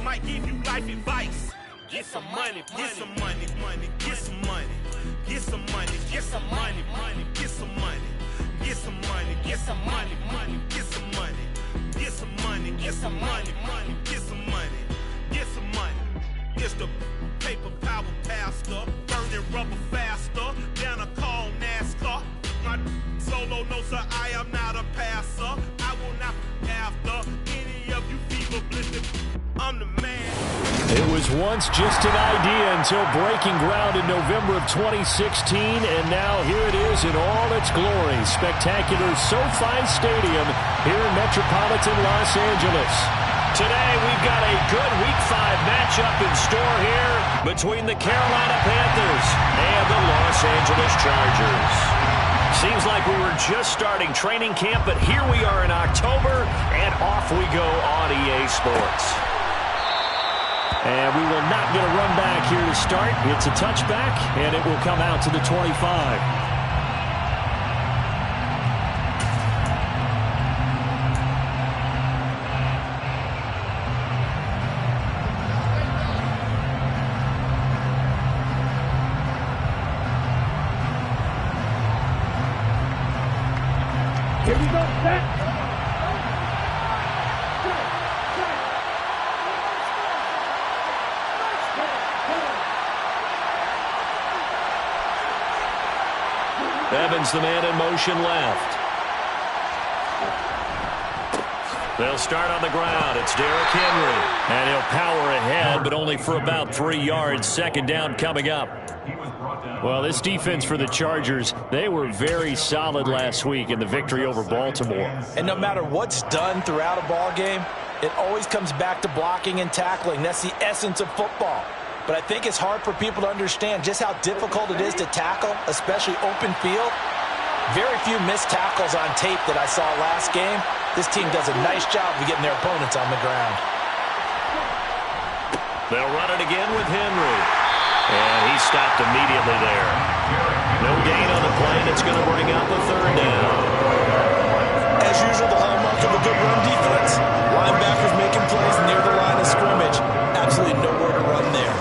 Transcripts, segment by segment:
might give you life advice. Get some money, get some money, money, get some money, get some money, get some money, money, get some money, get some money, get some money, money, get some money, get some money, get some money, money, get some money, get some money. It's the paper power pastor, burning rubber faster than a call NASCAR. My solo no sir, I am not a passer. I will not after any of you fever blistered. I'm the man. It was once just an idea until breaking ground in November of 2016, and now here it is in all its glory. Spectacular SoFi Stadium here in metropolitan Los Angeles. Today we've got a good Week 5 matchup in store here between the Carolina Panthers and the Los Angeles Chargers. Seems like we were just starting training camp, but here we are in October, and off we go on EA Sports. And we will not get a run back here to start. It's a touchback, and it will come out to the 25. Here we go, set. Evans, the man in motion left. They'll start on the ground. It's Derrick Henry. And he'll power ahead, but only for about 3 yards. Second down coming up. Well, this defense for the Chargers, they were very solid last week in the victory over Baltimore. And no matter what's done throughout a ball game, it always comes back to blocking and tackling. That's the essence of football. But I think it's hard for people to understand just how difficult it is to tackle, especially open field. Very few missed tackles on tape that I saw last game. This team does a nice job of getting their opponents on the ground. They'll run it again with Henry. And he stopped immediately there. No gain on the play, and it's going to bring out the third down. As usual, the hallmark of a good run defense. Linebackers making plays near the line of scrimmage. Absolutely nowhere to run there.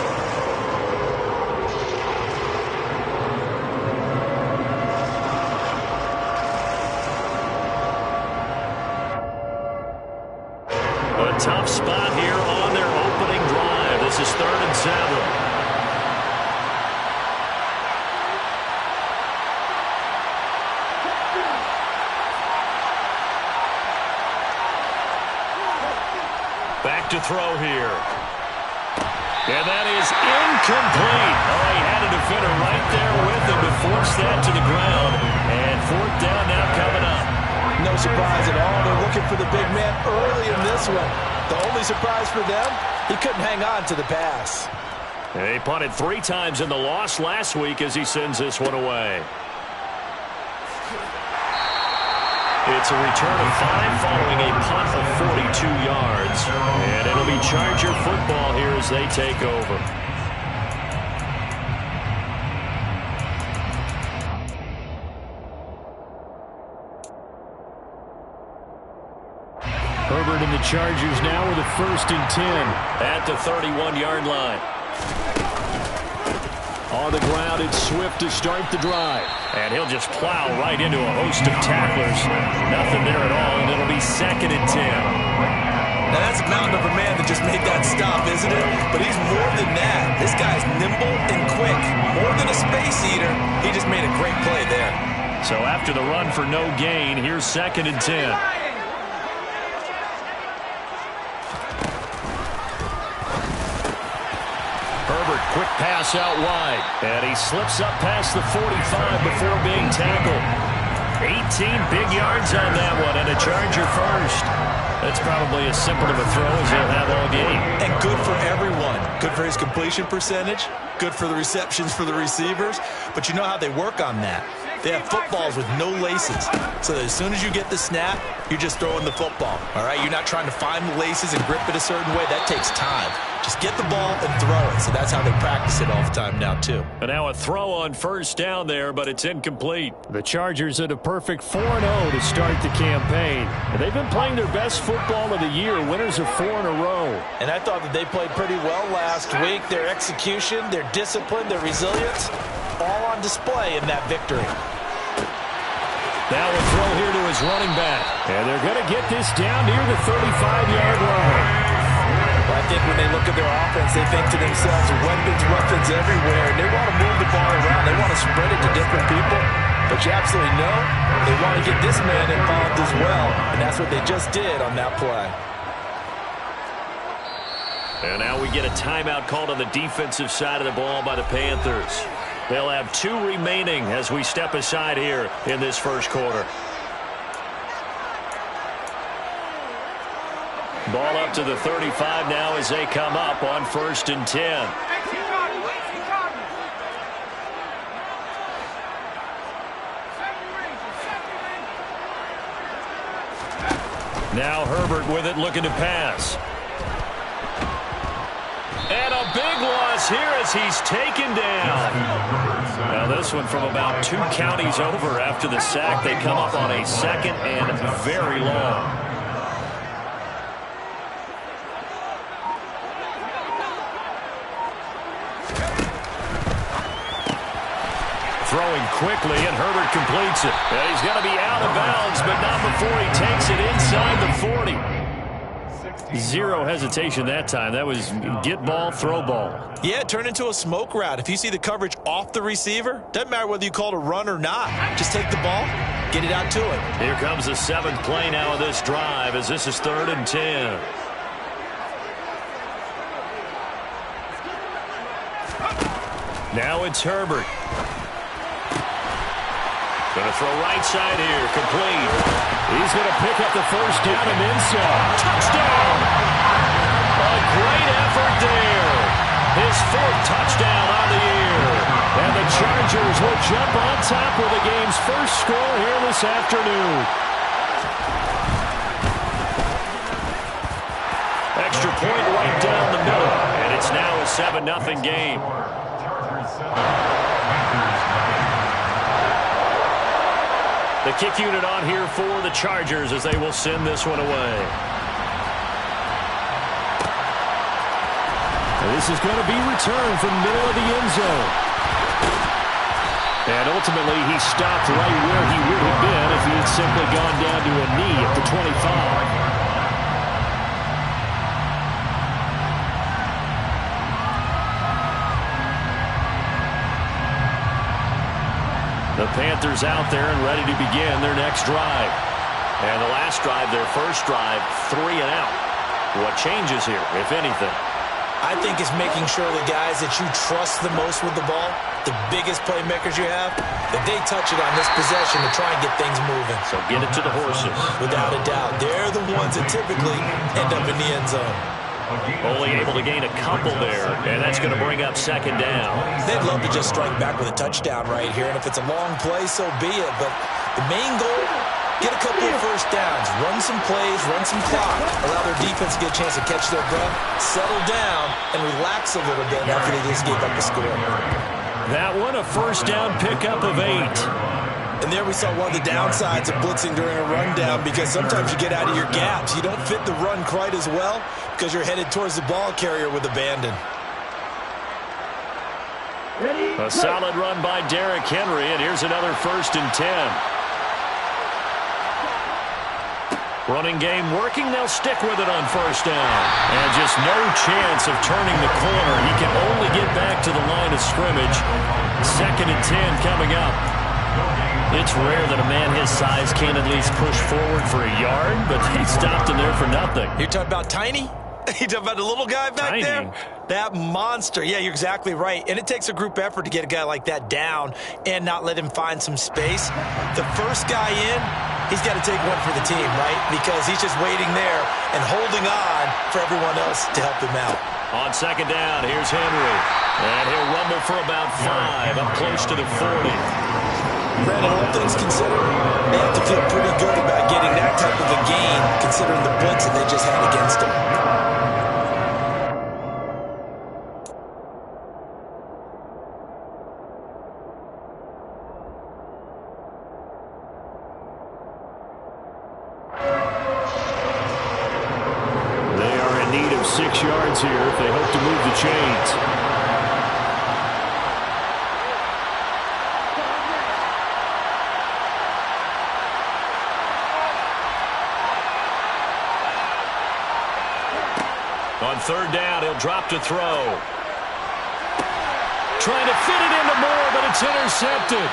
A tough spot here on their opening drive. This is 3rd and 7. Back to throw here. And that is incomplete. Oh, he had a defender right there with him to force that to the ground. And 4th down now coming up. No surprise at all. They're looking for the big man early in this one. The only surprise for them, he couldn't hang on to the pass. He punted 3 times in the loss last week as he sends this one away. It's a return of 5 following a punt of 42 yards. And it'll be Charger football here as they take over. Herbert and the Chargers now with a 1st and 10 at the 31-yard line. On the ground, it's Swift to start the drive. And he'll just plow right into a host of tacklers. Nothing there at all, and it'll be 2nd and 10. Now that's a mountain of a man that just made that stop, isn't it? But he's more than that. This guy's nimble and quick. More than a space eater, he just made a great play there. So after the run for no gain, here's 2nd and 10. Herbert, quick pass out wide. And he slips up past the 45 before being tackled. 18 big yards on that one, and a Charger first. That's probably as simple of a throw as he'll have all game. And good for everyone. Good for his completion percentage. Good for the receptions for the receivers. But you know how they work on that. They have footballs with no laces. So that as soon as you get the snap, you're just throwing the football. All right? You're not trying to find the laces and grip it a certain way. That takes time. Just get the ball and throw it. So that's how they practice it all the time now, too. And now a throw on first down there, but it's incomplete. The Chargers at a perfect 4-0 to start the campaign. And they've been playing their best football of the year, winners of 4 in a row. And I thought that they played pretty well last week. Their execution, their discipline, their resilience, all on display in that victory. Now a throw here to his running back. And they're going to get this down near the 35-yard line. I think when they look at their offense, they think to themselves, weapons everywhere, and they want to move the ball around. They want to spread it to different people. But you absolutely know they want to get this man involved as well, and that's what they just did on that play. And now we get a timeout called on the defensive side of the ball by the Panthers. They'll have 2 remaining as we step aside here in this first quarter. Ball up to the 35 now as they come up on 1st and 10. Now Herbert with it, looking to pass. And a big loss here as he's taken down. Now this one from about 2 counties over after the sack. They come up on a 2nd and very long. Throwing quickly, and Herbert completes it. And he's going to be out of bounds, but not before he takes it inside the 40. 0 hesitation that time. That was get ball, throw ball. Yeah, it turned into a smoke route. If you see the coverage off the receiver, doesn't matter whether you call it a run or not. Just take the ball, get it out to him. Here comes the 7th play now of this drive as this is 3rd and 10. Now it's Herbert. Going to throw right side here, complete. He's going to pick up the first down and then some. Touchdown! A great effort there. His 4th touchdown on the year. And the Chargers will jump on top with the game's first score here this afternoon. Extra point right down the middle. And it's now a 7-0 game. The kick unit on here for the Chargers as they will send this one away. And this is going to be returned from the middle of the end zone. And ultimately, he stopped right where he would have been if he had simply gone down to a knee at the 25. The Panthers out there and ready to begin their next drive. And the last drive, their first drive, 3 and out. What changes here, if anything? I think it's making sure the guys that you trust the most with the ball, the biggest playmakers you have, that they touch it on this possession to try and get things moving. So get it to the horses. Without a doubt. They're the ones that typically end up in the end zone. Only able to gain a couple there, and that's going to bring up 2nd down. They'd love to just strike back with a touchdown right here, and if it's a long play, so be it. But the main goal, get a couple of first downs, run some plays, run some clock, allow their defense to get a chance to catch their breath, settle down, and relax a little bit after they just gave up a score. That one, a first down pickup of 8. And there we saw one of the downsides of blitzing during a rundown, because sometimes you get out of your gaps. You don't fit the run quite as well because you're headed towards the ball carrier with abandon. A solid run by Derrick Henry, and here's another 1st and 10. Running game working, they'll stick with it on 1st down. And just no chance of turning the corner. He can only get back to the line of scrimmage. 2nd and 10 coming up. It's rare that a man his size can't at least push forward for a yard, but he stopped him there for nothing. You're talking about tiny? You talking about the little guy back there? That monster. Yeah, you're exactly right. And it takes a group effort to get a guy like that down and not let him find some space. The first guy in, he's got to take one for the team, right? Because he's just waiting there and holding on for everyone else to help him out. On 2nd down, here's Henry. And he'll rumble for about 5, up close to the 40. Brandon, all things considered, they have to feel pretty good about getting that type of a gain, considering the blitz that they just had against them. up 6 yards here if they hope to move the chains. On third down, he'll drop to throw. Trying to fit it into Moore, but it's intercepted.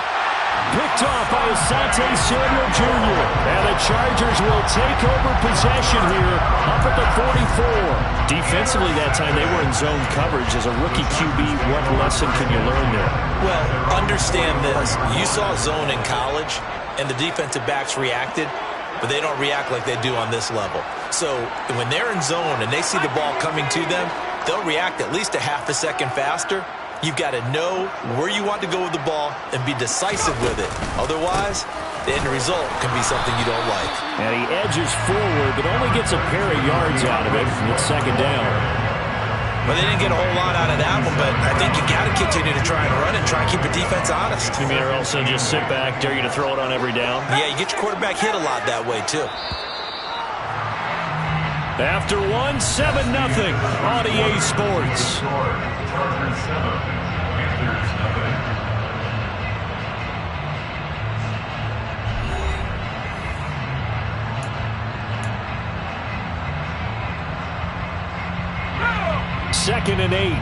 Picked off by Asante Samuel Jr. And the Chargers will take over possession here up at the 44. Defensively that time, they were in zone coverage. As a rookie QB, what lesson can you learn there? Well, understand this. You saw zone in college, and the defensive backs reacted, but they don't react like they do on this level. So when they're in zone and they see the ball coming to them, they'll react at least a half a second faster. You've got to know where you want to go with the ball and be decisive with it. Otherwise, the end result can be something you don't like. And he edges forward, but only gets a pair of yards out of it. It's second down. Well, they didn't get a whole lot out of that one, but I think you got to continue to try and run and try and keep the defense honest. You mean or also just sit back, dare you to throw it on every down? Yeah, you get your quarterback hit a lot that way, too. After 1, 7-0 on EA Sports. Second and 8.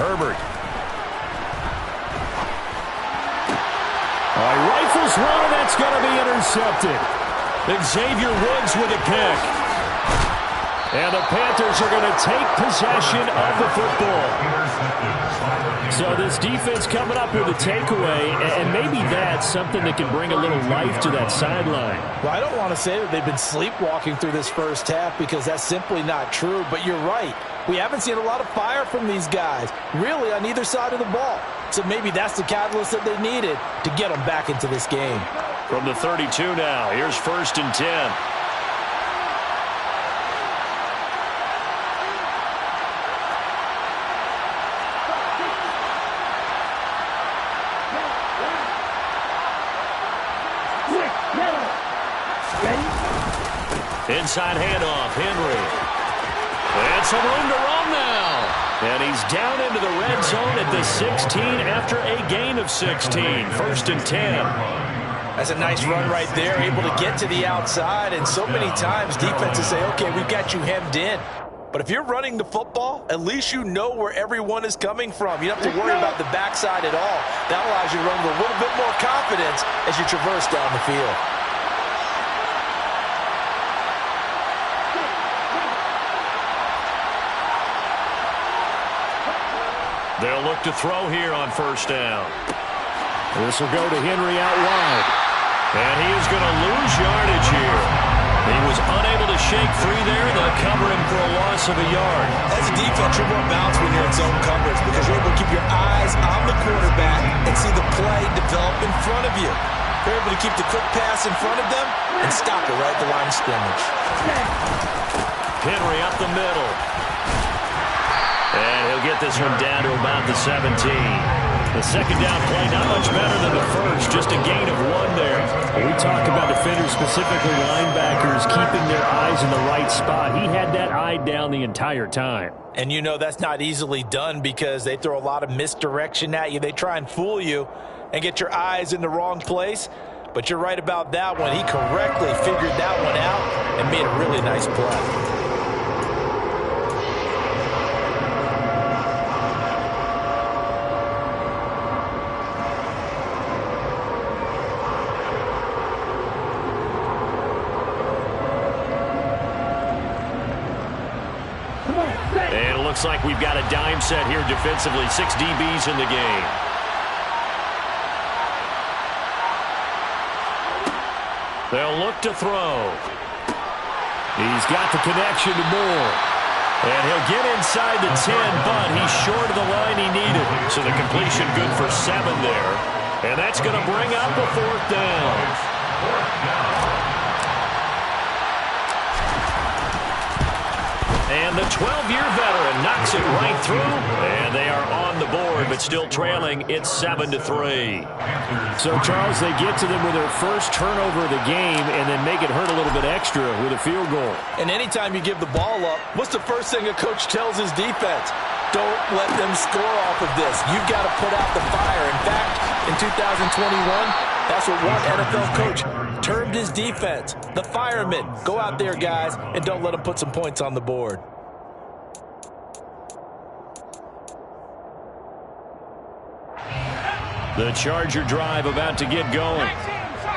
Herbert. Rifles one, and that's going to be intercepted. Xavier Woods with a pick. And the Panthers are going to take possession of the football. So this defense coming up with a takeaway, and maybe that's something that can bring a little life to that sideline. Well, I don't want to say that they've been sleepwalking through this first half because that's simply not true, but you're right. We haven't seen a lot of fire from these guys, really on either side of the ball. So maybe that's the catalyst that they needed to get them back into this game. From the 32 now, here's 1st and 10. Inside handoff, Henry. And some room to run now. And he's down into the red zone at the 16 after a gain of 16. 1st and 10. That's a nice run right there, able to get to the outside. And so many times defenses say, okay, we've got you hemmed in. But if you're running the football, at least you know where everyone is coming from. You don't have to worry about the backside at all. That allows you to run with a little bit more confidence as you traverse down the field. They'll look to throw here on 1st down. This will go to Henry out wide. And he is going to lose yardage here. He was unable to shake free there. They'll cover him for a loss of a yard. As a defense, you're more balanced when you're in zone coverage because you're able to keep your eyes on the quarterback and see the play develop in front of you. You're able to keep the quick pass in front of them and stop it right at the line of scrimmage. Henry up the middle. And he'll get this one down to about the 17. The second down play, not much better than the first, just a gain of 1 there. We talk about defenders, specifically linebackers, keeping their eyes in the right spot. He had that eye down the entire time. And you know that's not easily done because they throw a lot of misdirection at you. They try and fool you and get your eyes in the wrong place. But you're right about that one. He correctly figured that one out and made a really nice play. And it looks like we've got a dime set here defensively. 6 DBs in the game. They'll look to throw. He's got the connection to Moore. And he'll get inside the 10, but he's short of the line he needed. So the completion good for 7 there. And that's going to bring up a 4th down. And And the 12-year veteran knocks it right through, and they are on the board, but still trailing. It's 7-3. So, Charles, they get to them with their first turnover of the game and then make it hurt a little bit extra with a field goal. And anytime you give the ball up, what's the first thing a coach tells his defense? Don't let them score off of this. You've got to put out the fire. In fact, in 2021, that's what one NFL coach termed his defense. The firemen. Go out there, guys, and don't let them put some points on the board. The Charger drive about to get going.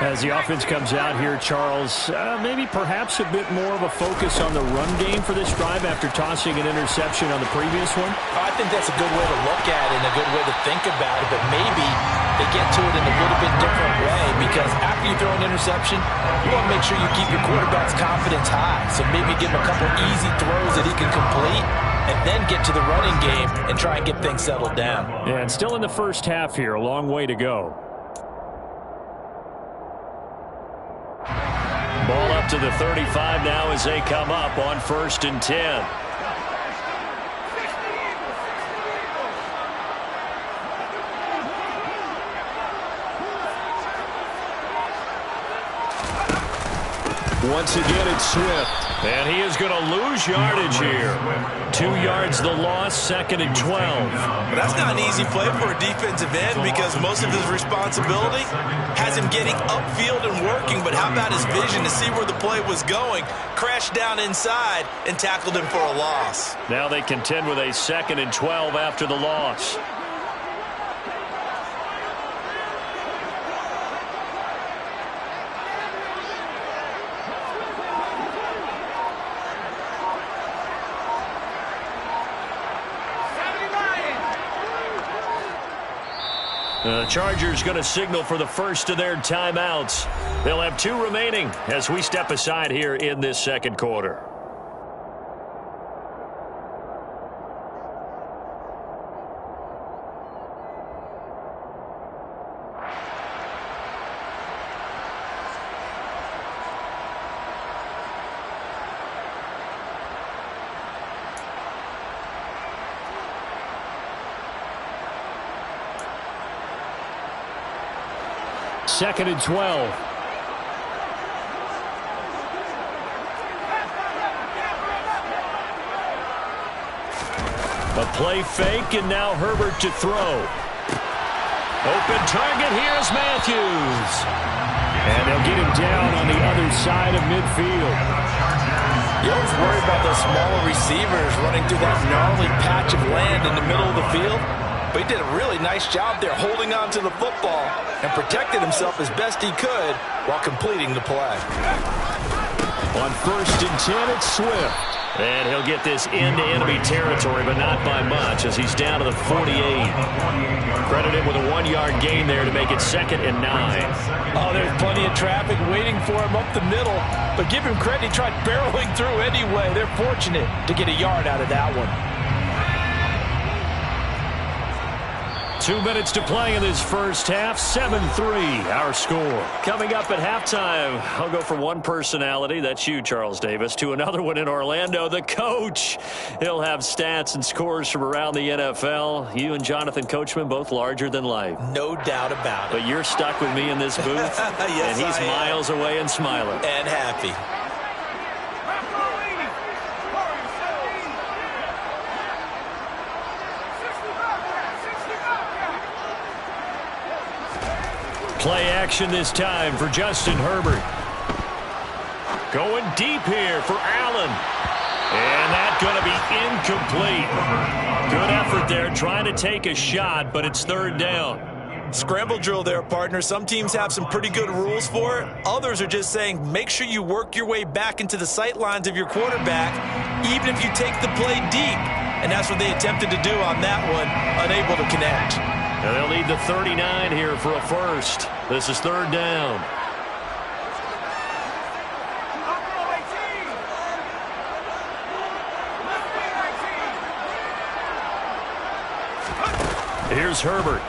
As the offense comes out here, Charles, maybe perhaps a bit more of a focus on the run game for this drive after tossing an interception on the previous one? I think that's a good way to look at it and a good way to think about it, but maybe they get to it in a little bit different way because after you throw an interception, you want to make sure you keep your quarterback's confidence high. So maybe give him a couple easy throws that he can complete and then get to the running game and try and get things settled down. Yeah, and still in the first half here, a long way to go. Ball up to the 35 now as they come up on 1st and 10. Once again, it's Swift. And he is going to lose yardage here. 2 yards the loss, 2nd and 12. But that's not an easy play for a defensive end because most of his responsibility has him getting upfield and working. But how about his vision to see where the play was going? Crashed down inside and tackled him for a loss. Now they contend with a 2nd and 12 after the loss. The Chargers going to signal for the first of their timeouts. They'll have 2 remaining as we step aside here in this second quarter. Second and 12. A play fake, and now Herbert to throw. Open target, here's Matthews. And they'll get him down on the other side of midfield. You always worry about those smaller receivers running through that gnarly patch of land in the middle of the field. But he did a really nice job there holding on to the football and protected himself as best he could while completing the play. On 1st and 10, it's Swift. And he'll get this into enemy territory, but not by much as he's down to the 48. Credit him with a 1-yard gain there to make it 2nd and 9. Oh, there's plenty of traffic waiting for him up the middle. But give him credit, he tried barreling through anyway. They're fortunate to get a yard out of that one. 2 minutes to play in this first half. 7-3, our score. Coming up at halftime, I'll go from one personality, that's you, Charles Davis, to another one in Orlando, the coach. He'll have stats and scores from around the NFL. You and Jonathan Coachman, both larger than life. No doubt about it. But you're stuck with me in this booth, yes, and he's miles away and smiling. And happy. Play action this time for Justin Herbert. Going deep here for Allen. And that's going to be incomplete. Good effort there trying to take a shot, but it's 3rd down. Scramble drill there, partner. Some teams have some pretty good rules for it. Others are just saying make sure you work your way back into the sight lines of your quarterback, even if you take the play deep. And that's what they attempted to do on that one, unable to connect. And they'll need the 39 here for a first. This is 3rd down. Here's Herbert.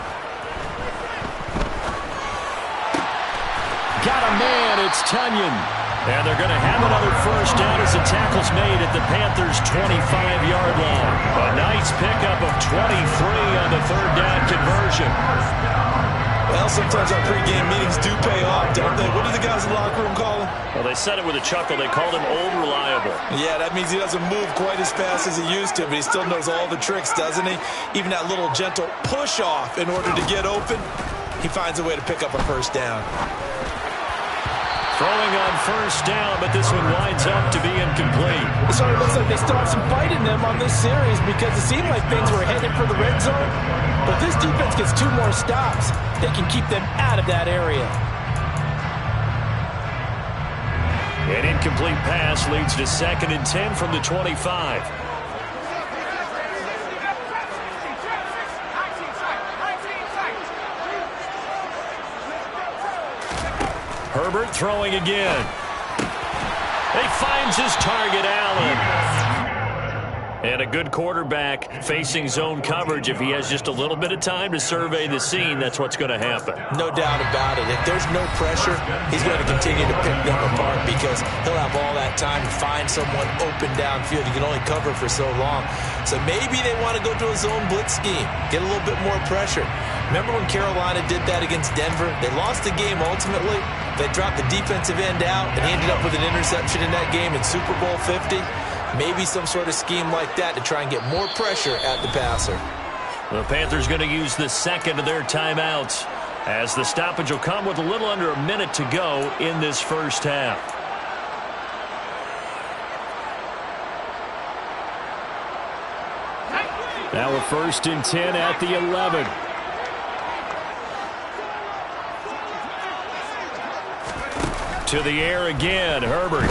Got a man, it's Tunyon. And they're going to have another first down as the tackle's made at the Panthers' 25-yard line. A nice pickup of 23 on the third down conversion. Well, sometimes our pregame meetings do pay off, don't they? What do the guys in the locker room call him? Well, they said it with a chuckle. They called him Old Reliable. Yeah, that means he doesn't move quite as fast as he used to, but he still knows all the tricks, doesn't he? Even that little gentle push-off in order to get open, he finds a way to pick up a first down. Throwing on first down, but this one winds up to be incomplete. It sort of looks like they still have some fight in them on this series because it seemed like things were headed for the red zone. But this defense gets 2 more stops. They can keep them out of that area. An incomplete pass leads to 2nd and 10 from the 25. Herbert throwing again. He finds his target, Allen. And a good quarterback facing zone coverage. If he has just a little bit of time to survey the scene, that's what's going to happen. No doubt about it. If there's no pressure, he's going to continue to pick them apart because he'll have all that time to find someone open downfield. You can only cover for so long. So maybe they want to go to a zone blitz scheme, get a little bit more pressure. Remember when Carolina did that against Denver? They lost the game ultimately. They dropped the defensive end out, and he ended up with an interception in that game in Super Bowl 50. Maybe some sort of scheme like that to try and get more pressure at the passer. The Panthers going to use the second of their timeouts as the stoppage will come with a little under a minute to go in this first half. Now a 1st and 10 at the 11. To the air again, Herbert.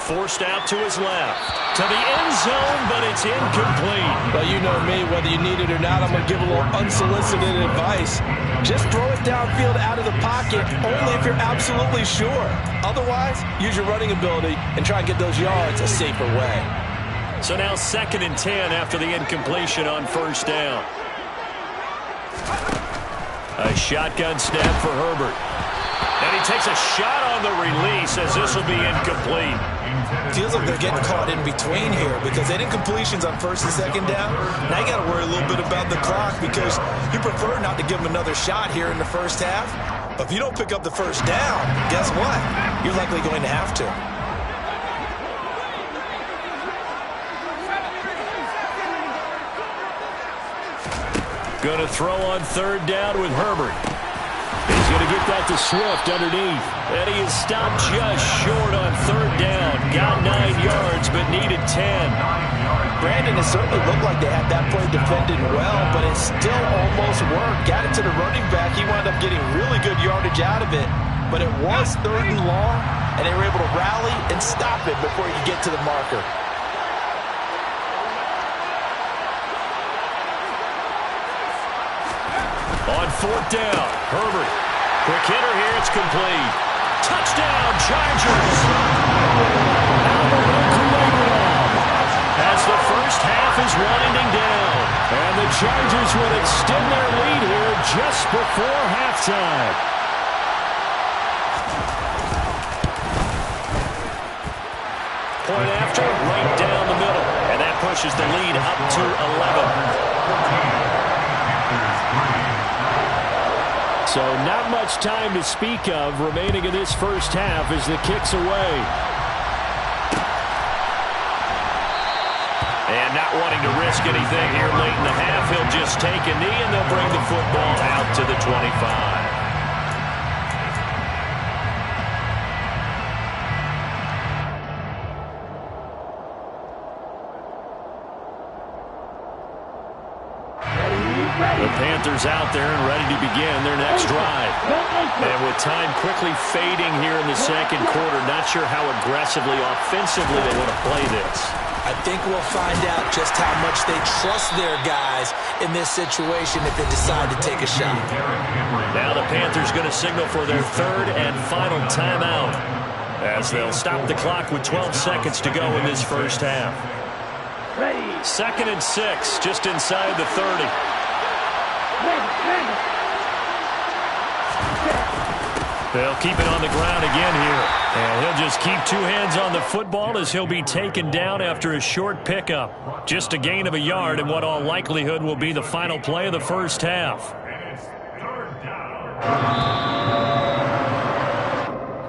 Forced out to his left. To the end zone, but it's incomplete. But you know me, whether you need it or not, I'm going to give a little unsolicited advice. Just throw it downfield out of the pocket, only if you're absolutely sure. Otherwise, use your running ability and try and get those yards a safer way. So now 2nd and 10 after the incompletion on first down. A shotgun snap for Herbert. And he takes a shot on the release as this will be incomplete. Feels like they're getting caught in between here because they did incompletions on 1st and 2nd down. Now you got to worry a little bit about the clock because you prefer not to give them another shot here in the first half. But if you don't pick up the first down, guess what? You're likely going to have to. Going to throw on 3rd down with Herbert. He's going to get that to Swift underneath. And he is stopped just short on 3rd down. Got 9 yards, but needed 10. Brandon, it certainly looked like they had that play defended well, but it still almost worked. Got it to the running back. He wound up getting really good yardage out of it. But it was 3rd and long, and they were able to rally and stop it before you get to the marker. On 4th down, Herbert. Quick hitter here, it's complete. Touchdown, Chargers! As the first half is winding down. And the Chargers will extend their lead here just before halftime. Point after, right down the middle. And that pushes the lead up to 11. So not much time to speak of remaining in this first half as the kick's away. And not wanting to risk anything here late in the half, he'll just take a knee and they'll bring the football out to the 25. The Panthers out there and ready to begin their next drive. And with time quickly fading here in the second quarter, not sure how aggressively, offensively they want to play this. I think we'll find out just how much they trust their guys in this situation if they decide to take a shot. Now the Panthers going to signal for their 3rd and final timeout as they'll stop the clock with 12 seconds to go in this first half. 2nd and 6, just inside the 30. They'll keep it on the ground again here. And he'll just keep two hands on the football as he'll be taken down after a short pickup. Just a gain of a yard in what all likelihood will be the final play of the first half.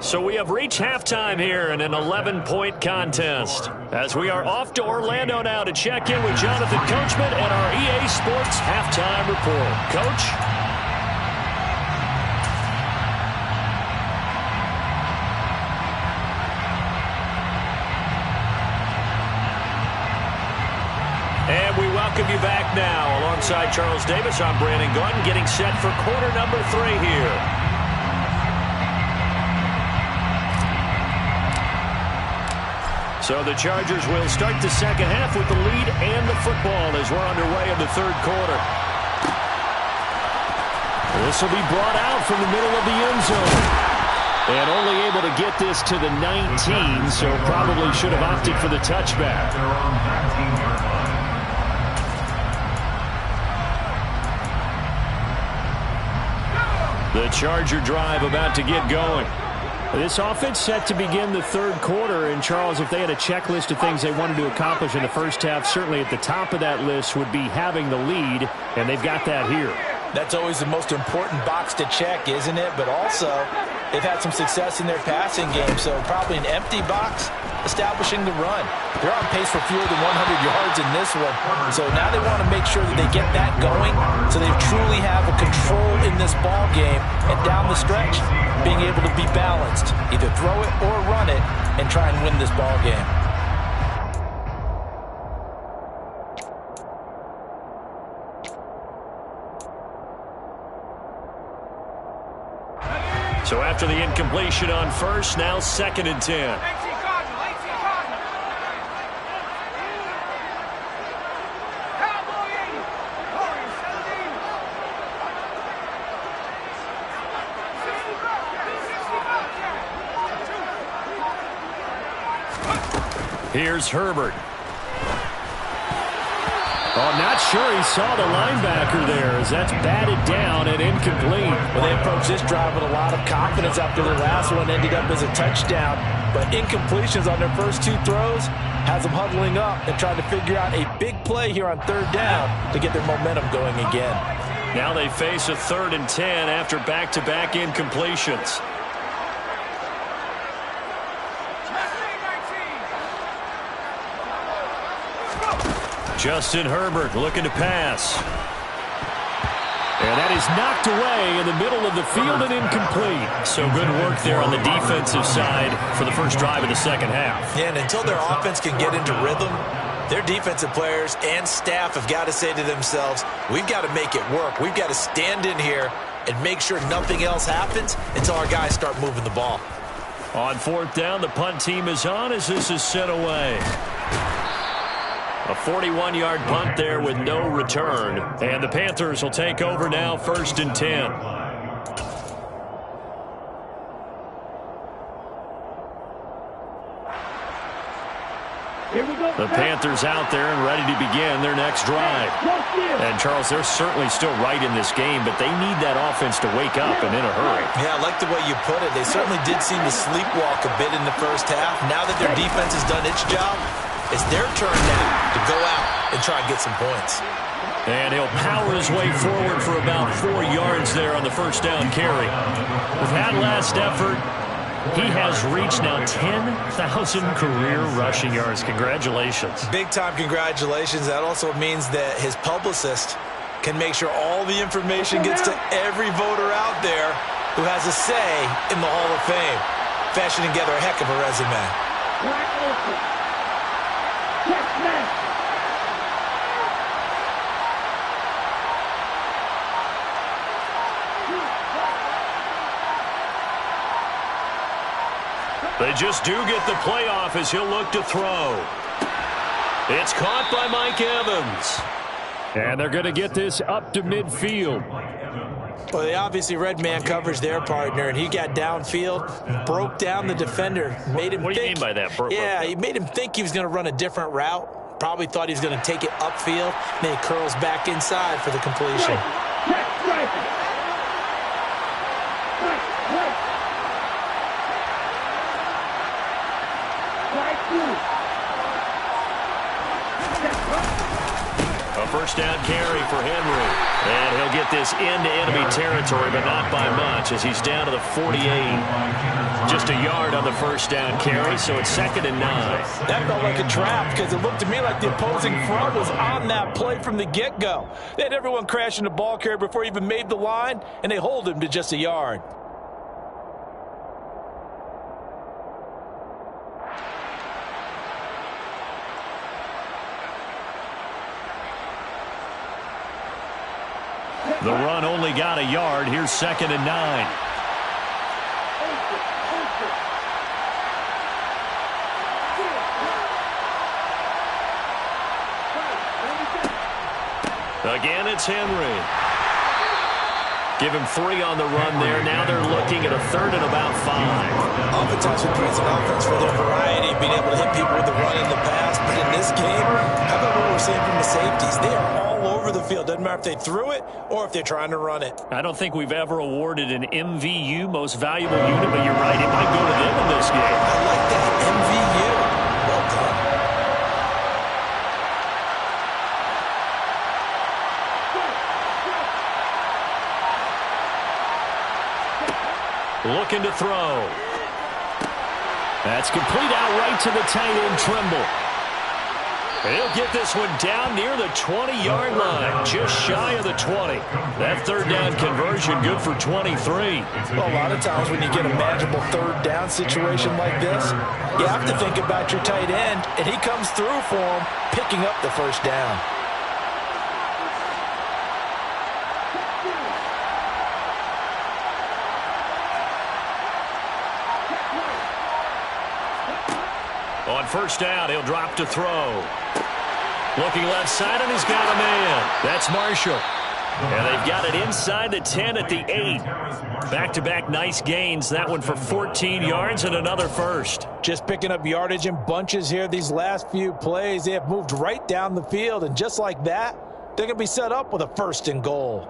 So we have reached halftime here in an 11-point contest. As we are off to Orlando now to check in with Jonathan Coachman and our EA Sports halftime report. Coach? And we welcome you back now. Alongside Charles Davis, I'm Brandon Gaudin, getting set for quarter number 3 here. So the Chargers will start the second half with the lead and the football as we're underway in the third quarter. This will be brought out from the middle of the end zone. And only able to get this to the 19, so probably should have opted for the touchback. The Charger drive about to get going. This offense set to begin the third quarter. And, Charles, if they had a checklist of things they wanted to accomplish in the first half, certainly at the top of that list would be having the lead, and they've got that here. That's always the most important box to check, isn't it? But also, they've had some success in their passing game, so probably an empty box establishing the run. They're on pace for fewer than 100 yards in this one, so now they want to make sure that they get that going so they truly have a control in this ball game, and down the stretch, being able to be balanced, either throw it or run it, and try and win this ball game. So after the incompletion on first, now 2nd and 10. Here's Herbert. Oh, not sure he saw the linebacker there as that's batted down and incomplete. Well, they approached this drive with a lot of confidence after the last one ended up as a touchdown. But incompletions on their first 2 throws has them huddling up and trying to figure out a big play here on 3rd down to get their momentum going again. Now they face a 3rd and 10 after back-to-back incompletions. Justin Herbert looking to pass. And that is knocked away in the middle of the field and incomplete. So good work there on the defensive side for the first drive of the second half. Yeah, and until their offense can get into rhythm, their defensive players and staff have got to say to themselves, we've got to make it work. We've got to stand in here and make sure nothing else happens until our guys start moving the ball. On 4th down, the punt team is on as this is sent away. A 41-yard punt there with no return. And the Panthers will take over now, 1st and 10. The Panthers out there and ready to begin their next drive. And, Charles, they're certainly still right in this game, but they need that offense to wake up and in a hurry. Yeah, I like the way you put it. They certainly did seem to sleepwalk a bit in the first half. Now that their defense has done its job, it's their turn now to go out and try and get some points. And he'll power his way forward for about 4 yards there on the first down carry. With that last effort, he has reached now 10,000 career rushing yards. Congratulations. Big-time congratulations. That also means that his publicist can make sure all the information gets to every voter out there who has a say in the Hall of Fame. Fashioning together a heck of a resume. They just do get the playoff as he'll look to throw. It's caught by Mike Evans. And they're going to get this up to midfield. Well, they obviously read man coverage their partner, and he got downfield, broke down the defender, made him What do you mean by that? Yeah, he made him think he was going to run a different route. Probably thought he was going to take it upfield. Then he curls back inside for the completion. first down carry for Henry. And he'll get this into enemy territory, but not by much, as he's down to the 48. Just a yard on the first down carry, so it's 2nd and 9. That felt like a trap, because it looked to me like the opposing front was on that play from the get-go. They had everyone crashing the ball carrier before he even made the line, and they hold him to just a yard. The run only got a yard. Here's 2nd and 9. Again, it's Henry. Give him 3 on the run there. Now they're looking at a 3rd and about 5. Oftentimes we praise an offense for their variety, being able to hit people with the run in the pass. But in this game, how about what we're seeing from the safeties? They are all over the field. Doesn't matter if they threw it or if they're trying to run it. I don't think we've ever awarded an MVU, most valuable unit, but you're right. It might go to them in this game. I like that. MVU. Well done. Looking to throw. That's complete out right to the tight end, Trimble. He'll get this one down near the 20-yard line, just shy of the 20. That 3rd down conversion good for 23. Well, a lot of times when you get a manageable 3rd down situation like this, you have to think about your tight end, and he comes through for him, picking up the 1st down. On 1st down, he'll drop to throw. Looking left side, and he's got a man. That's Marshall. And they've got it inside the 10 at the 8. Back-to-back nice gains. That one for 14 yards and another first. Just picking up yardage in bunches here these last few plays. They have moved right down the field, and just like that, they're going to be set up with a 1st and goal.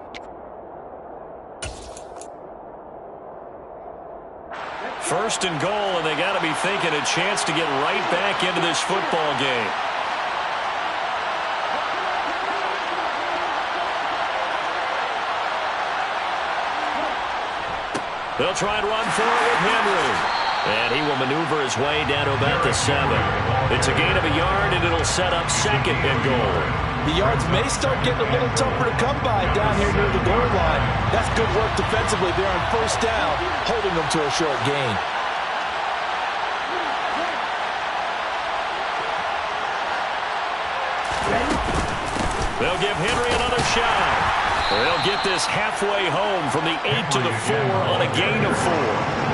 First and goal, and they got to be thinking a chance to get right back into this football game. They'll try and run for it with Henry. And he will maneuver his way down to about the 7. It's a gain of a yard, and it'll set up 2nd and goal. The yards may start getting a little tougher to come by down here near the goal line. That's good work defensively there on 1st down, holding them to a short gain. They'll give Henry another shot. They'll get this halfway home from the 8 to the 4 on a gain of 4.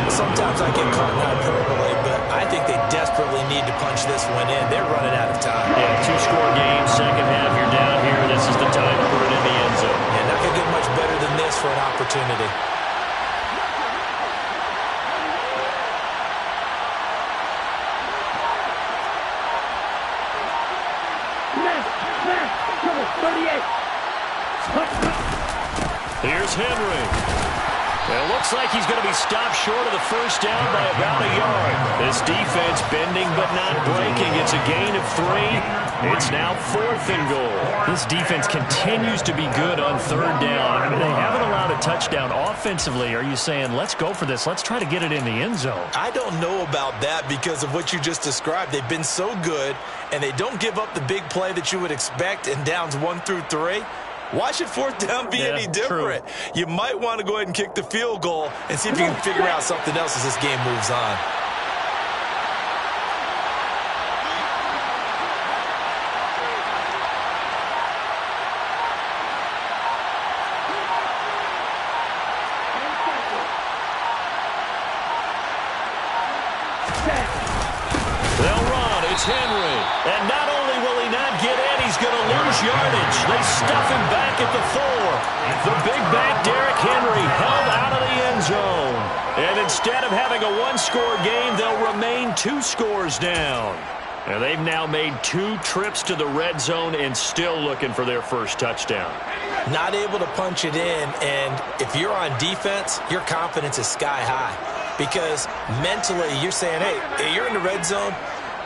Sometimes I get caught in hyperbole, but I think they desperately need to punch this one in. They're running out of time. Yeah, 2-score game, 2nd half, you're down here. This is the time to put it in the end zone. And not going to get much better than this for an opportunity. Here's Henry. It looks like he's going to be stopped short of the 1st down by about a yard. This defense bending but not breaking. It's a gain of 3. It's now 4th and goal. This defense continues to be good on 3rd down. I mean, they haven't allowed a touchdown. Offensively, are you saying, let's go for this, let's try to get it in the end zone? I don't know about that because of what you just described. They've been so good, and they don't give up the big play that you would expect in downs 1 through 3. Why should 4th down be any different? True. You might want to go ahead and kick the field goal and see if you can figure out something else as this game moves on. They'll run. It's Henry. And not only will he not get in, he's going to lose yardage. They stuff him back at the 4. The big back, Derrick Henry, held out of the end zone. And instead of having a 1-score game, they'll remain 2 scores down. And they've now made 2 trips to the red zone and still looking for their first touchdown. Not able to punch it in, and if you're on defense, your confidence is sky high. Because mentally, you're saying, hey, you're in the red zone.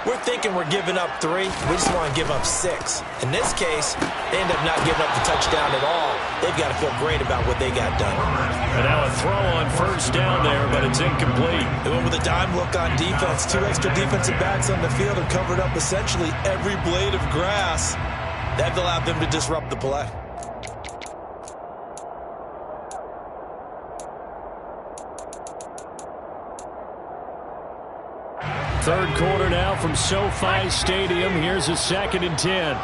We're thinking we're giving up 3. We just want to give up 6. In this case, they end up not giving up the touchdown at all. They've got to feel great about what they got done. And now a throw on first down there, but it's incomplete. They went with a dime look on defense. 2 extra defensive backs on the field and covered up essentially every blade of grass. That allowed them to disrupt the play. Third quarter now from SoFi Stadium. Here's a 2nd and 10.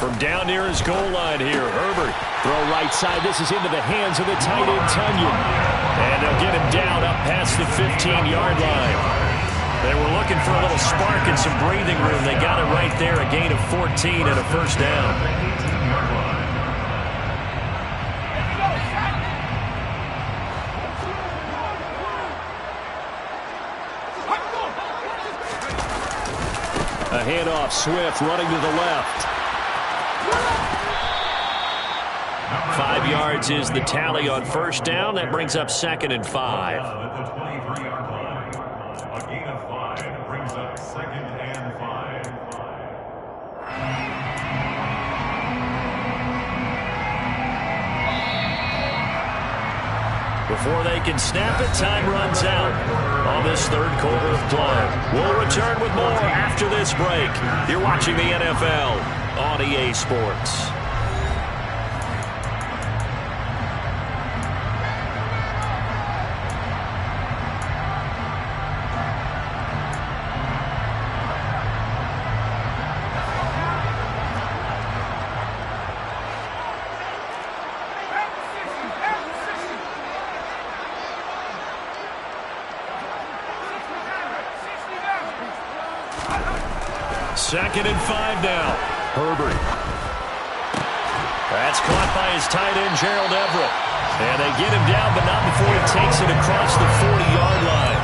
From down near his goal line here, Herbert. Throw right side. This is into the hands of the tight end, Tonyan. And they'll get him down up past the 15-yard line. They were looking for a little spark and some breathing room. They got it right there, a gain of 14 and a first down. A handoff, Swift running to the left. 5 yards is the tally on first down. That brings up 2nd and 5. Before they can snap it, time runs out on this third quarter of play. We'll return with more after this break. You're watching the NFL on EA Sports. Second and 5 now. Herbert. That's caught by his tight end, Gerald Everett. And they get him down, but not before he takes it across the 40-yard line.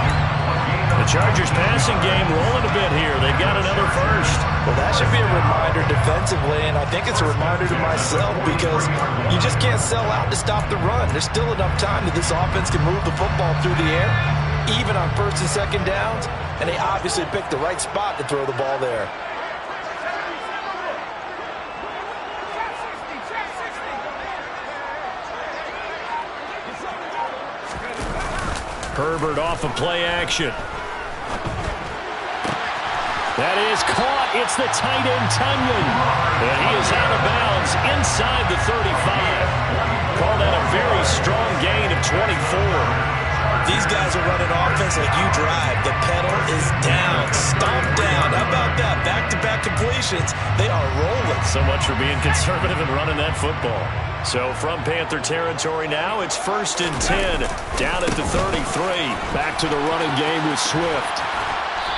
The Chargers passing game rolling a bit here. They've got another first. Well, that should be a reminder defensively, and I think it's a reminder to myself because you just can't sell out to stop the run. There's still enough time that this offense can move the football through the air, even on first and second downs, and they obviously picked the right spot to throw the ball there. Herbert off of play action. That is caught. It's the tight end, Tonyan. And he is out of bounds inside the 35. Call that a very strong gain of 24. These guys are running offense like you drive. The pedal is down, stomped down. How about that? Back-to-back completions. They are rolling. So much for being conservative and running that football. So from Panther territory now, it's 1st and 10. Down at the 33. Back to the running game with Swift.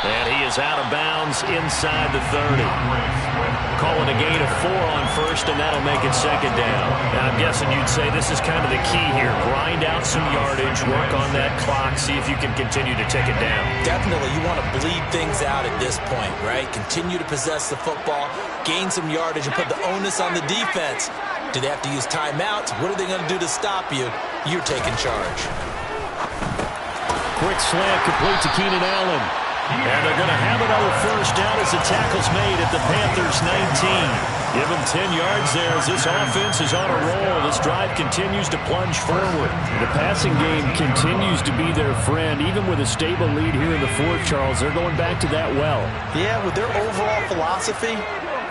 And he is out of bounds inside the 30. Calling a gain of 4 on first, and that'll make it second down. Now, I'm guessing you'd say this is kind of the key here. Grind out some yardage, work on that clock, see if you can continue to take it down. Definitely. You want to bleed things out at this point, right? Continue to possess the football, gain some yardage, and put the onus on the defense. Do they have to use timeouts? What are they going to do to stop you? You're taking charge. Quick slant complete to Keenan Allen. And they're going to have another first down as the tackle's made at the Panthers' 19. Give them 10 yards there as this offense is on a roll. This drive continues to plunge forward. The passing game continues to be their friend. Even with a stable lead here in the fourth, Charles, they're going back to that well. Yeah, with their overall philosophy,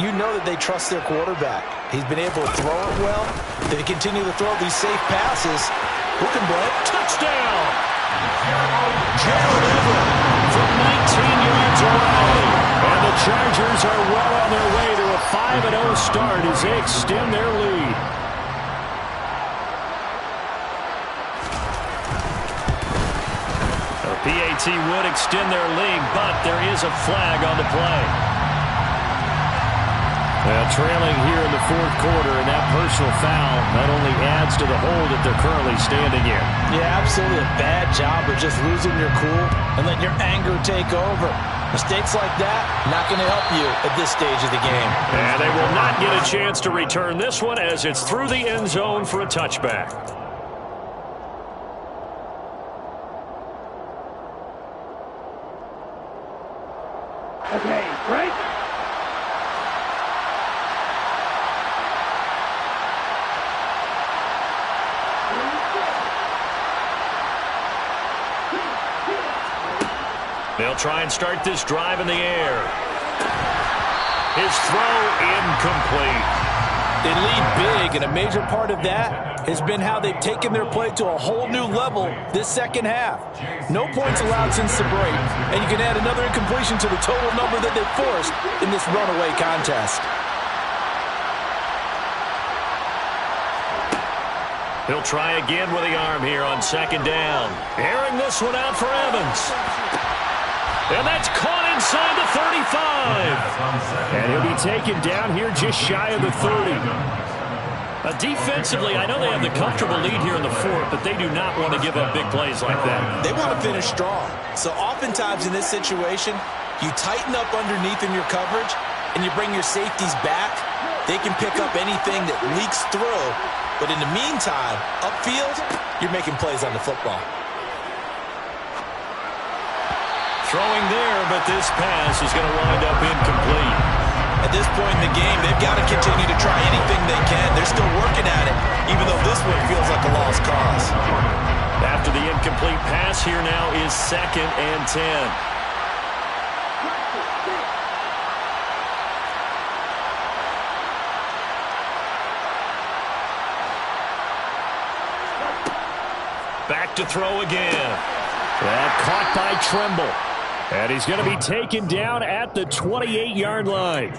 you know that they trust their quarterback. He's been able to throw it well. They continue to throw these safe passes. Who can blame? Touchdown! Gerald Everett from 19 yards away. And the Chargers are well on their way to a 5-0 start as they extend their lead. The PAT would extend their lead, but there is a flag on the play. Well, trailing here in the fourth quarter, and that personal foul not only adds to the hole that they're currently standing in. Yeah, absolutely a bad job of just losing your cool and letting your anger take over. Mistakes like that, not going to help you at this stage of the game. And they will not get a chance to return this one as it's through the end zone for a touchback. Okay, break. They'll try and start this drive in the air. His throw incomplete. They lead big, and a major part of that has been how they've taken their play to a whole new level this second half. No points allowed since the break, and you can add another incompletion to the total number that they've forced in this runaway contest. He'll try again with the arm here on second down. Airing this one out for Evans. And that's caught inside the 35. And he'll be taken down here just shy of the 30. Defensively, I know they have the comfortable lead here in the fourth, but they do not want to give up big plays like that. They want to finish strong. So oftentimes in this situation, you tighten up underneath in your coverage, and you bring your safeties back. They can pick up anything that leaks through. But in the meantime, upfield, you're making plays on the football. Throwing there, but this pass is going to wind up incomplete. At this point in the game, they've got to continue to try anything they can. They're still working at it, even though this one feels like a lost cause. After the incomplete pass, here now is 2nd and 10. Back to throw again. That caught by Tremble. And he's going to be taken down at the 28-yard line.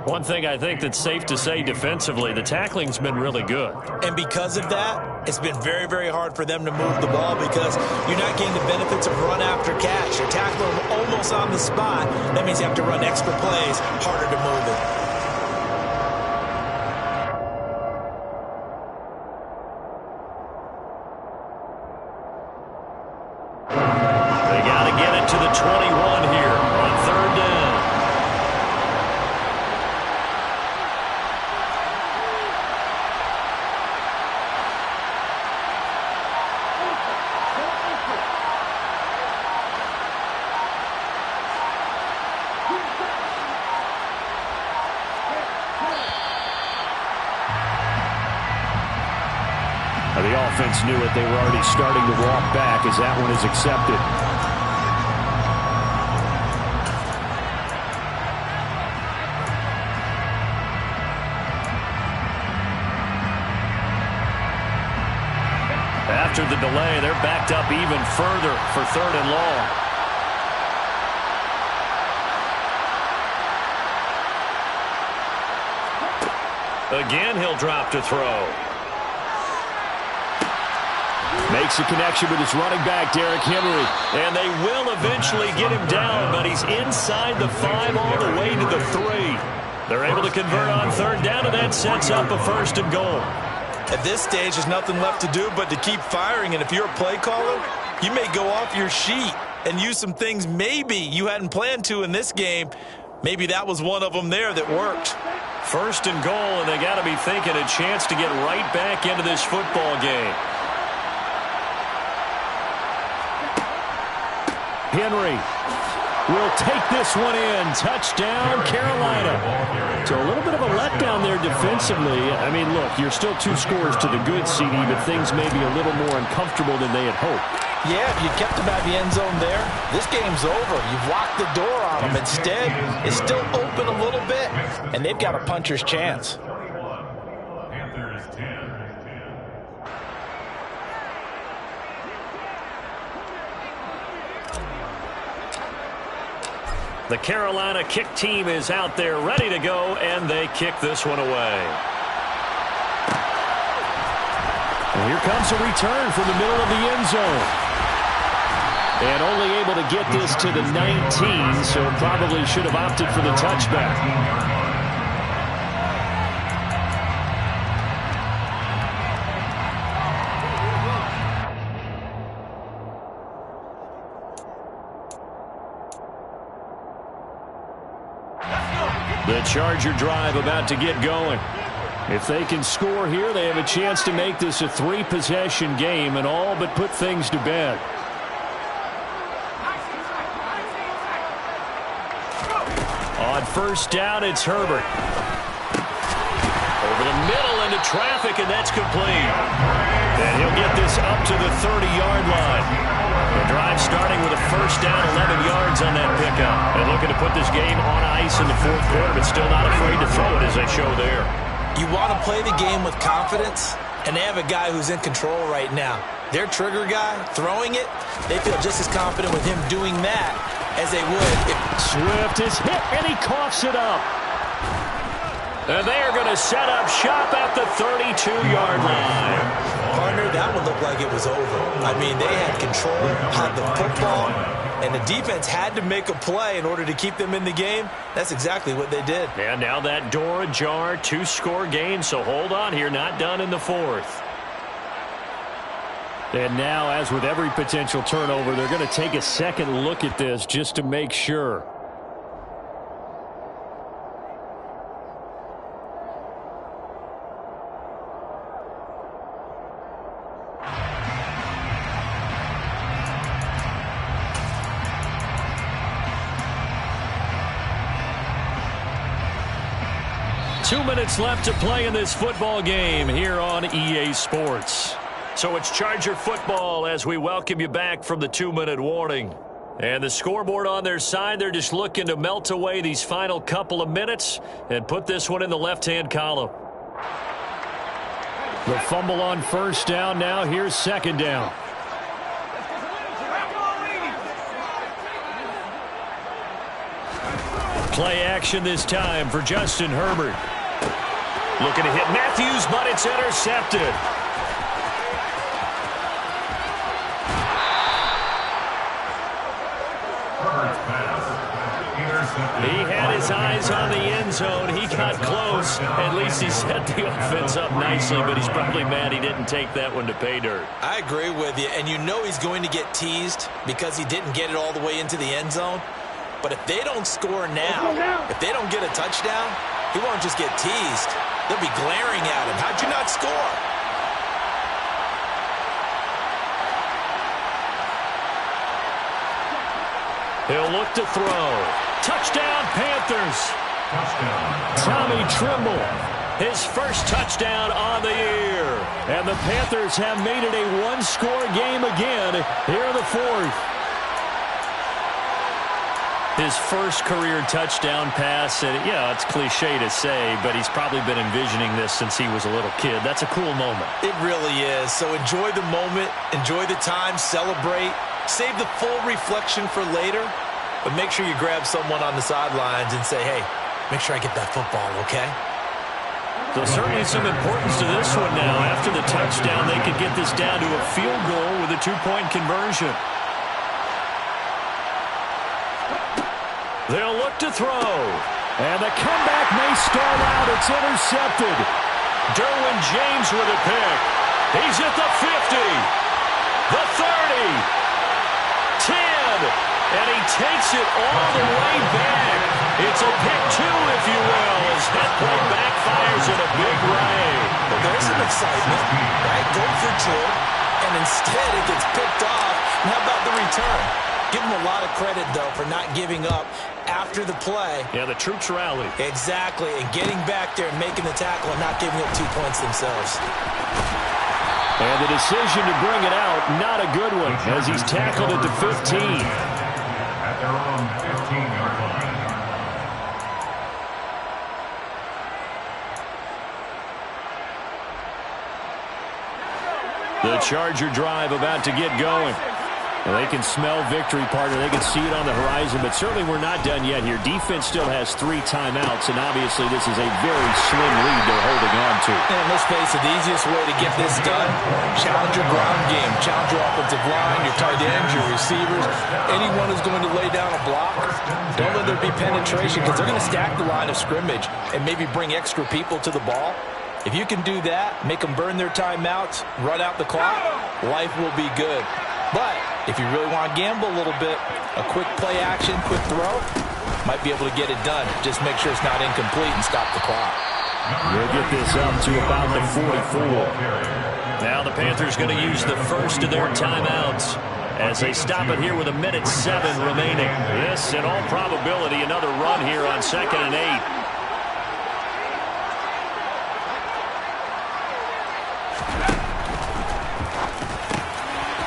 One thing I think that's safe to say defensively, the tackling's been really good. And because of that, it's been very, very hard for them to move the ball because you're not getting the benefits of run after catch. You're tackling them almost on the spot. That means you have to run extra plays, harder to move it. To the 21 here on 3rd down. Now the offense knew it. They were already starting to walk back as that one is accepted. After the delay, they're backed up even further for 3rd and long. Again, he'll drop to throw. Makes a connection with his running back, Derrick Henry. And they will eventually get him down, but he's inside the 5 all the way to the 3. They're able to convert on 3rd down, and that sets up a 1st and goal. At this stage, there's nothing left to do but to keep firing. And if you're a play caller, you may go off your sheet and use some things maybe you hadn't planned to in this game. Maybe that was one of them there that worked. 1st and goal, and they got to be thinking a chance to get right back into this football game. Henry will take this one in. Touchdown, Carolina. So a little bit of a letdown there defensively. I mean, look, you're still 2 scores to the good, CD, but things may be a little more uncomfortable than they had hoped. Yeah, if you kept them out of the end zone there, this game's over. You've locked the door on them. Instead, it's still open a little bit, and they've got a puncher's chance. The Carolina kick team is out there ready to go, and they kick this one away. And here comes a return from the middle of the end zone. And only able to get this to the 19, so probably should have opted for the touchback. The Charger drive about to get going. If they can score here, they have a chance to make this a 3-possession game and all but put things to bed. On first down, it's Herbert. Over the middle into traffic, and that's complete. And he'll get this up to the 30-yard line. The drive starting with a first down, 11 yards on that pickup. And looking to put this game on ice in the fourth quarter, but still not afraid to throw it as they show there. You want to play the game with confidence, and they have a guy who's in control right now. Their trigger guy, throwing it, they feel just as confident with him doing that as they would if Swift is hit, and he coughs it up. And they are going to set up shop at the 32-yard line. Partner, that would look like it was over. I mean, they had control, had the football, and the defense had to make a play in order to keep them in the game. That's exactly what they did. And now that door ajar, 2-score game, so hold on here, not done in the fourth. And now, as with every potential turnover, they're going to take a second look at this just to make sure. Two minutes left to play in this football game here on EA Sports. So it's Charger football as we welcome you back from the 2-minute warning. And the scoreboard on their side, they're just looking to melt away these final couple of minutes and put this one in the left-hand column. The fumble on first down now. Here's second down. Play action this time for Justin Herbert. Looking to hit Matthews, but it's intercepted. He had his eyes on the end zone. He got close. At least he set the offense up nicely, but he's probably mad he didn't take that one to pay dirt. I agree with you, and you know he's going to get teased because he didn't get it all the way into the end zone. But if they don't score now, if they don't get a touchdown, he won't just get teased. They'll be glaring at him. How'd you not score? He'll look to throw. Touchdown, Panthers. Tommy Tremble, his first touchdown on the year. And the Panthers have made it a 1-score game again here in the fourth. His first career touchdown pass, and yeah, it's cliche to say, but he's probably been envisioning this since he was a little kid. That's a cool moment. It really is. So enjoy the moment, enjoy the time, celebrate, save the full reflection for later, but make sure you grab someone on the sidelines and say, hey, make sure I get that football, okay? So certainly some importance to this one now. After the touchdown, they could get this down to a field goal with a 2-point conversion. They'll look to throw. And the comeback may stall out. It's intercepted. Derwin James with a pick. He's at the 50. The 30. 10. And he takes it all the way back. It's a pick 2, if you will, as that play backfires in a big way. Well, there's some excitement, right? Go for 2, and instead it gets picked off. And how about the return? Give him a lot of credit, though, for not giving up after the play. Yeah, the troops rallied. Exactly, and getting back there and making the tackle and not giving up 2 points themselves. And the decision to bring it out, not a good one, as he's tackled at the 15. At their own 15-yard line. The Charger drive about to get going. Well, they can smell victory, partner. They can see it on the horizon, but certainly we're not done yet here. Defense still has 3 timeouts, and obviously this is a very slim lead they're holding on to. And let's face it, the easiest way to get this done, challenge your ground game, challenge your offensive line, your tight ends, your receivers, anyone who's going to lay down a block. Don't let there be penetration, because they're going to stack the line of scrimmage and maybe bring extra people to the ball. If you can do that, make them burn their timeouts, run out the clock, life will be good. But if you really want to gamble a little bit, a quick play action, quick throw, might be able to get it done. Just make sure it's not incomplete and stop the clock. We'll get this up to about the 44. Now the Panthers going to use the first of their timeouts as they stop it here with 1:07 remaining. This, in all probability, another run here on 2nd and 8.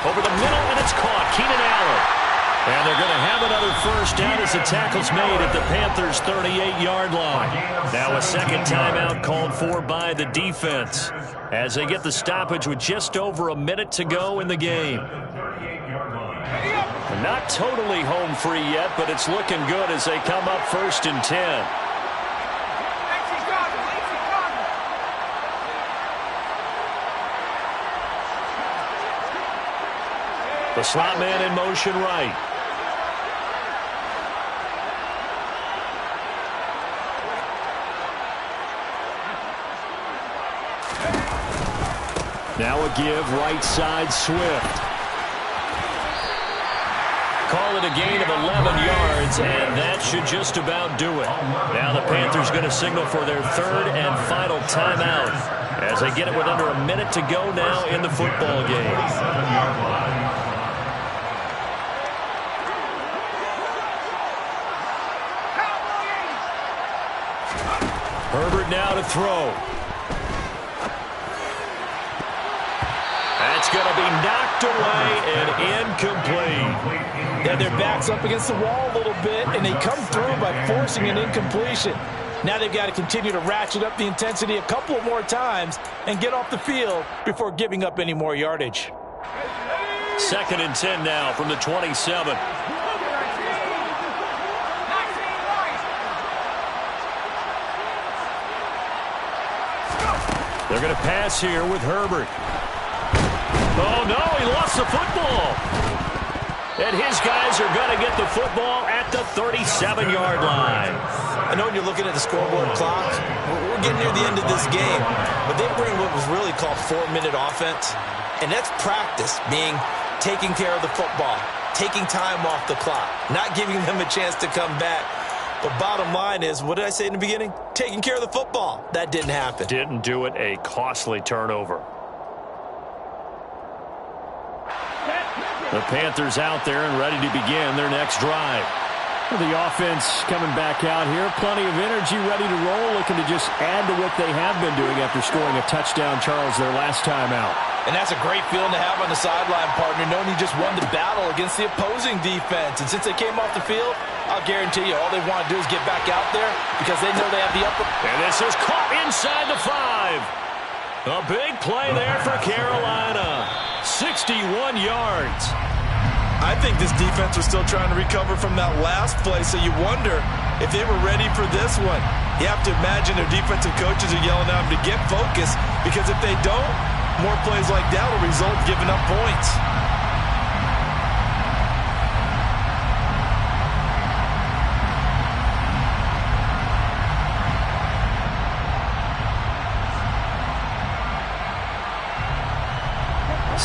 Over the middle, and it's caught. Keenan Allen. And they're going to have another first down as the tackle's made at the Panthers' 38-yard line. Now a second timeout called for by the defense as they get the stoppage with just over a minute to go in the game. Not totally home free yet, but it's looking good as they come up 1st and 10. The slot man in motion right. Now a give right side Swift. Call it a gain of 11 yards, and that should just about do it. Now the Panthers going to signal for their 3rd and final timeout as they get it with under a minute to go now in the football game. Herbert now to throw. That's going to be knocked away and incomplete. Yeah, their back's up against the wall a little bit, and they come through by forcing an incompletion. Now they've got to continue to ratchet up the intensity a couple more times and get off the field before giving up any more yardage. 2nd and 10 now from the 27. They're going to pass here with Herbert. Oh, no, he lost the football. And his guys are going to get the football at the 37-yard line. I know when you're looking at the scoreboard clock, we're getting near the end of this game, but they bring what was really called 4-minute offense, and that's practice, being taking care of the football, taking time off the clock, not giving them a chance to come back. But bottom line is, what did I say in the beginning? Taking care of the football. That didn't happen. Didn't do it. A costly turnover. The Panthers out there and ready to begin their next drive. The offense coming back out here. Plenty of energy, ready to roll, looking to just add to what they have been doing after scoring a touchdown, Charles, their last time out. And that's a great feeling to have on the sideline, partner, knowing you just won the battle against the opposing defense. And since they came off the field, I'll guarantee you all they want to do is get back out there because they know they have the upper. And this is caught inside the 5. A big play there for Carolina. 61 yards. I think this defense was still trying to recover from that last play, so you wonder if they were ready for this one. You have to imagine their defensive coaches are yelling at them to get focused, because if they don't, more plays like that will result in giving up points.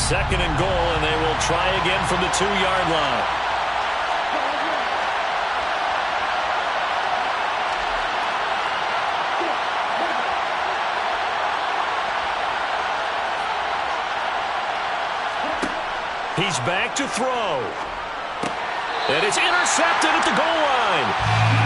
Second and goal, and they will try again from the 2-yard line. He's back to throw. And it's intercepted at the goal line.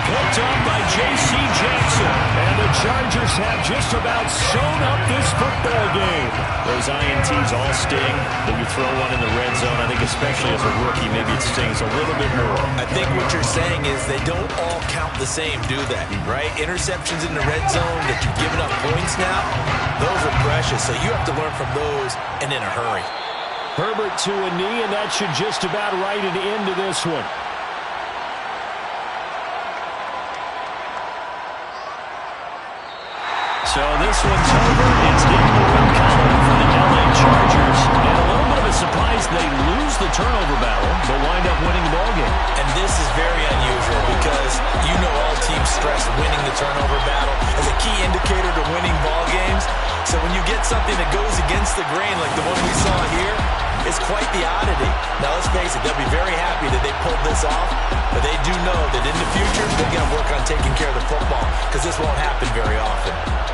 Picked up by J.C. Jackson. And the Chargers have just about sewn up this football game. Those INTs all sting. When you throw one in the red zone, I think especially as a rookie, maybe it stings a little bit more. I think what you're saying is they don't all count the same, do they? Right? Interceptions in the red zone that you're giving up points now, those are precious. So you have to learn from those and in a hurry. Herbert to a knee, and that should just about write an end to this one. So this one's over. It's Daniel Montgomery for the LA Chargers. And a little bit of a surprise they lose the turnover battle, but wind up winning the ballgame. And this is very unusual because you know all teams stress winning the turnover battle as a key indicator to winning ball games. So when you get something that goes against the grain like the one we saw here, is quite the oddity. Now, let's face it, they'll be very happy that they pulled this off, but they do know that in the future, they're going to work on taking care of the football because this won't happen very often.